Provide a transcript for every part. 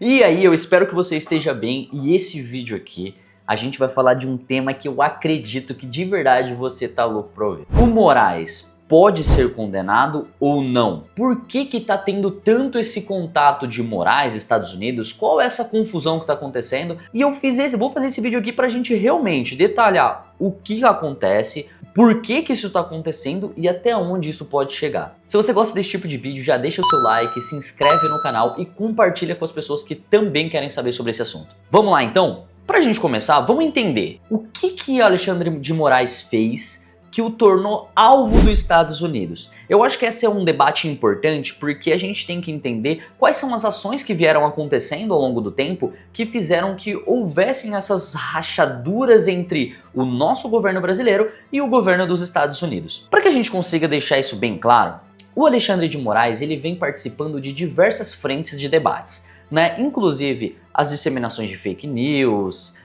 E aí, eu espero que você esteja bem e esse vídeo aqui a gente vai falar de um tema que eu acredito que de verdade você tá louco pra ouvir. O Moraes pode ser condenado ou não? Por que tá tendo tanto esse contato de Moraes, Estados Unidos? Qual é essa confusão que tá acontecendo? E eu vou fazer esse vídeo aqui pra gente realmente detalhar o que acontece, por que isso tá acontecendo e até onde isso pode chegar. Se você gosta desse tipo de vídeo, já deixa o seu like, se inscreve no canal e compartilha com as pessoas que também querem saber sobre esse assunto. Vamos lá então? Pra gente começar, vamos entender o que Alexandre de Moraes fez que o tornou alvo dos Estados Unidos. Eu acho que esse é um debate importante porque a gente tem que entender quais são as ações que vieram acontecendo ao longo do tempo que fizeram que houvessem essas rachaduras entre o nosso governo brasileiro e o governo dos Estados Unidos. Para que a gente consiga deixar isso bem claro, o Alexandre de Moraes ele vem participando de diversas frentes de debates, né? Inclusive as disseminações de fake news,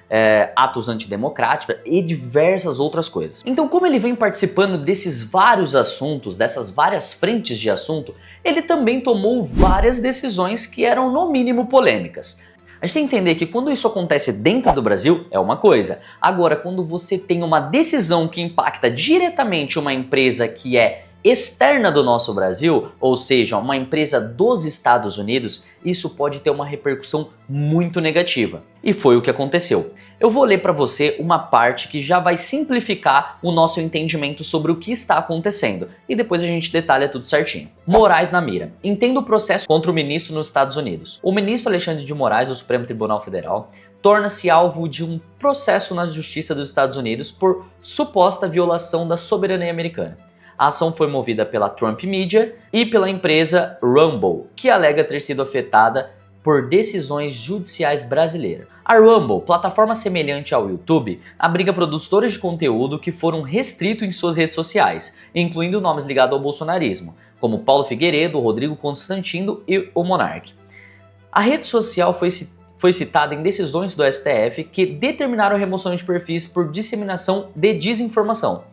atos antidemocráticos e diversas outras coisas. Então, como ele vem participando desses vários assuntos, dessas várias frentes de assunto, ele também tomou várias decisões que eram no mínimo polêmicas. A gente tem que entender que quando isso acontece dentro do Brasil é uma coisa, agora quando você tem uma decisão que impacta diretamente uma empresa que é externa do nosso Brasil, ou seja, uma empresa dos Estados Unidos, isso pode ter uma repercussão muito negativa. E foi o que aconteceu. Eu vou ler para você uma parte que já vai simplificar o nosso entendimento sobre o que está acontecendo e depois a gente detalha tudo certinho. Moraes na mira. Entenda o processo contra o ministro nos Estados Unidos. O ministro Alexandre de Moraes, do Supremo Tribunal Federal, torna-se alvo de um processo na Justiça dos Estados Unidos por suposta violação da soberania americana. A ação foi movida pela Trump Media e pela empresa Rumble, que alega ter sido afetada por decisões judiciais brasileiras. A Rumble, plataforma semelhante ao YouTube, abriga produtores de conteúdo que foram restritos em suas redes sociais, incluindo nomes ligados ao bolsonarismo, como Paulo Figueiredo, Rodrigo Constantino e o Monark. A rede social foi citada em decisões do STF que determinaram a remoção de perfis por disseminação de desinformação,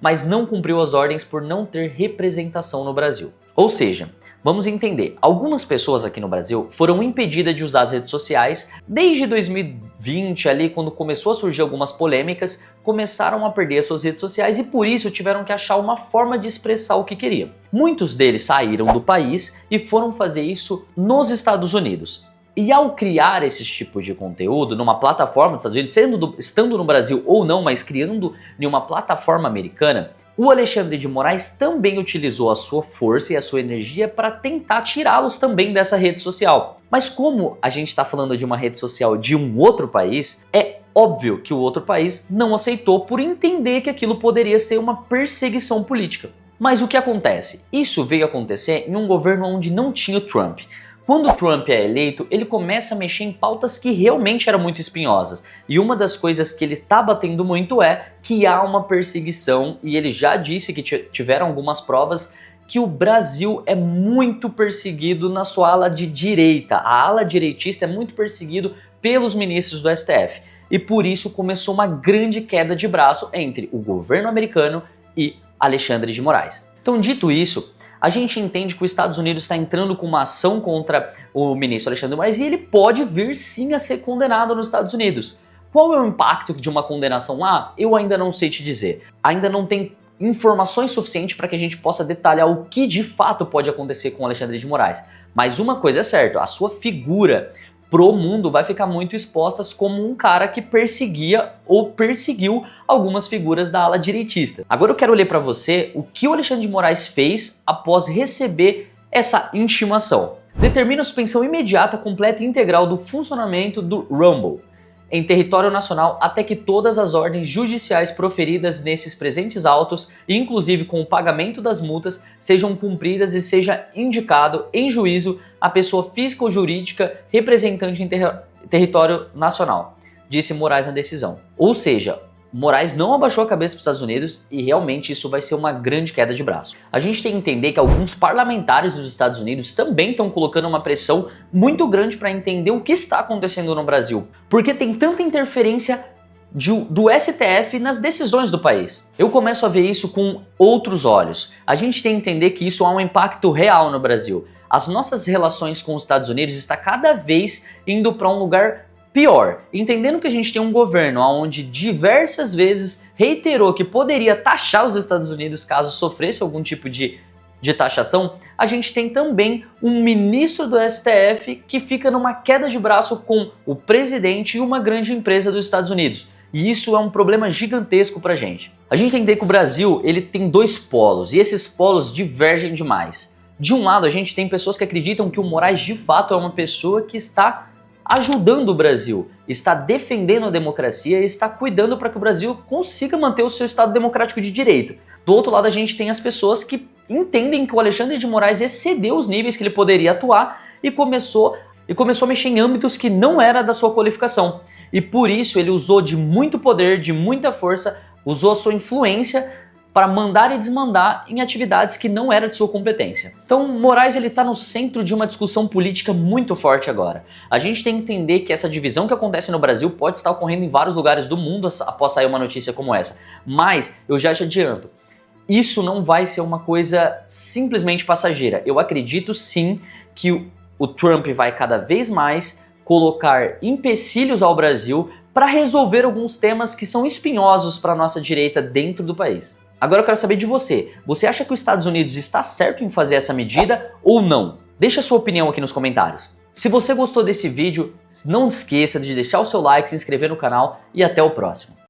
mas não cumpriu as ordens por não ter representação no Brasil. Ou seja, vamos entender, algumas pessoas aqui no Brasil foram impedidas de usar as redes sociais desde 2020, ali quando começou a surgir algumas polêmicas, começaram a perder as suas redes sociais e por isso tiveram que achar uma forma de expressar o que queriam. Muitos deles saíram do país e foram fazer isso nos Estados Unidos. E ao criar esse tipo de conteúdo numa plataforma dos Estados Unidos, estando no Brasil ou não, mas criando em uma plataforma americana, o Alexandre de Moraes também utilizou a sua força e a sua energia para tentar tirá-los também dessa rede social. Mas como a gente está falando de uma rede social de um outro país, é óbvio que o outro país não aceitou por entender que aquilo poderia ser uma perseguição política. Mas o que acontece? Isso veio acontecer em um governo onde não tinha o Trump. Quando o Trump é eleito, ele começa a mexer em pautas que realmente eram muito espinhosas. E uma das coisas que ele está batendo muito é que há uma perseguição, e ele já disse que tiveram algumas provas que o Brasil é muito perseguido na sua ala de direita. A ala direitista é muito perseguido pelos ministros do STF. E por isso começou uma grande queda de braço entre o governo americano e Alexandre de Moraes. Então, dito isso, a gente entende que os Estados Unidos está entrando com uma ação contra o ministro Alexandre de Moraes e ele pode vir sim a ser condenado nos Estados Unidos. Qual é o impacto de uma condenação lá? Eu ainda não sei te dizer. Ainda não tem informações suficientes para que a gente possa detalhar o que de fato pode acontecer com Alexandre de Moraes. Mas uma coisa é certa, a sua figura pro mundo vai ficar muito expostas como um cara que perseguia ou perseguiu algumas figuras da ala direitista. Agora eu quero ler para você o que o Alexandre de Moraes fez após receber essa intimação. Determina a suspensão imediata, completa e integral do funcionamento do Rumble em território nacional até que todas as ordens judiciais proferidas nesses presentes autos, inclusive com o pagamento das multas, sejam cumpridas e seja indicado em juízo a pessoa física ou jurídica representante em território nacional, disse Moraes na decisão. Ou seja, Moraes não abaixou a cabeça para os Estados Unidos e realmente isso vai ser uma grande queda de braço. A gente tem que entender que alguns parlamentares dos Estados Unidos também estão colocando uma pressão muito grande para entender o que está acontecendo no Brasil, porque tem tanta interferência do STF nas decisões do país. Eu começo a ver isso com outros olhos. A gente tem que entender que isso há um impacto real no Brasil. as nossas relações com os Estados Unidos está cada vez indo para um lugar pior. Entendendo que a gente tem um governo onde diversas vezes reiterou que poderia taxar os Estados Unidos caso sofresse algum tipo de taxação, a gente tem também um ministro do STF que fica numa queda de braço com o presidente e uma grande empresa dos Estados Unidos. E isso é um problema gigantesco pra gente. A gente tem que entender que o Brasil ele tem dois polos e esses polos divergem demais. De um lado, a gente tem pessoas que acreditam que o Moraes de fato é uma pessoa que está ajudando o Brasil, está defendendo a democracia e está cuidando para que o Brasil consiga manter o seu Estado democrático de direito. Do outro lado, a gente tem as pessoas que entendem que o Alexandre de Moraes excedeu os níveis que ele poderia atuar e começou a mexer em âmbitos que não era da sua qualificação. E por isso ele usou de muito poder, de muita força, usou a sua influência para mandar e desmandar em atividades que não eram de sua competência. Então, Moraes ele está no centro de uma discussão política muito forte agora. A gente tem que entender que essa divisão que acontece no Brasil pode estar ocorrendo em vários lugares do mundo após sair uma notícia como essa. Mas, eu já te adianto, isso não vai ser uma coisa simplesmente passageira. Eu acredito sim que o Trump vai cada vez mais colocar empecilhos ao Brasil para resolver alguns temas que são espinhosos para a nossa direita dentro do país. Agora eu quero saber de você. Você acha que os Estados Unidos está certo em fazer essa medida ou não? Deixa a sua opinião aqui nos comentários. Se você gostou desse vídeo, não esqueça de deixar o seu like, se inscrever no canal e até o próximo.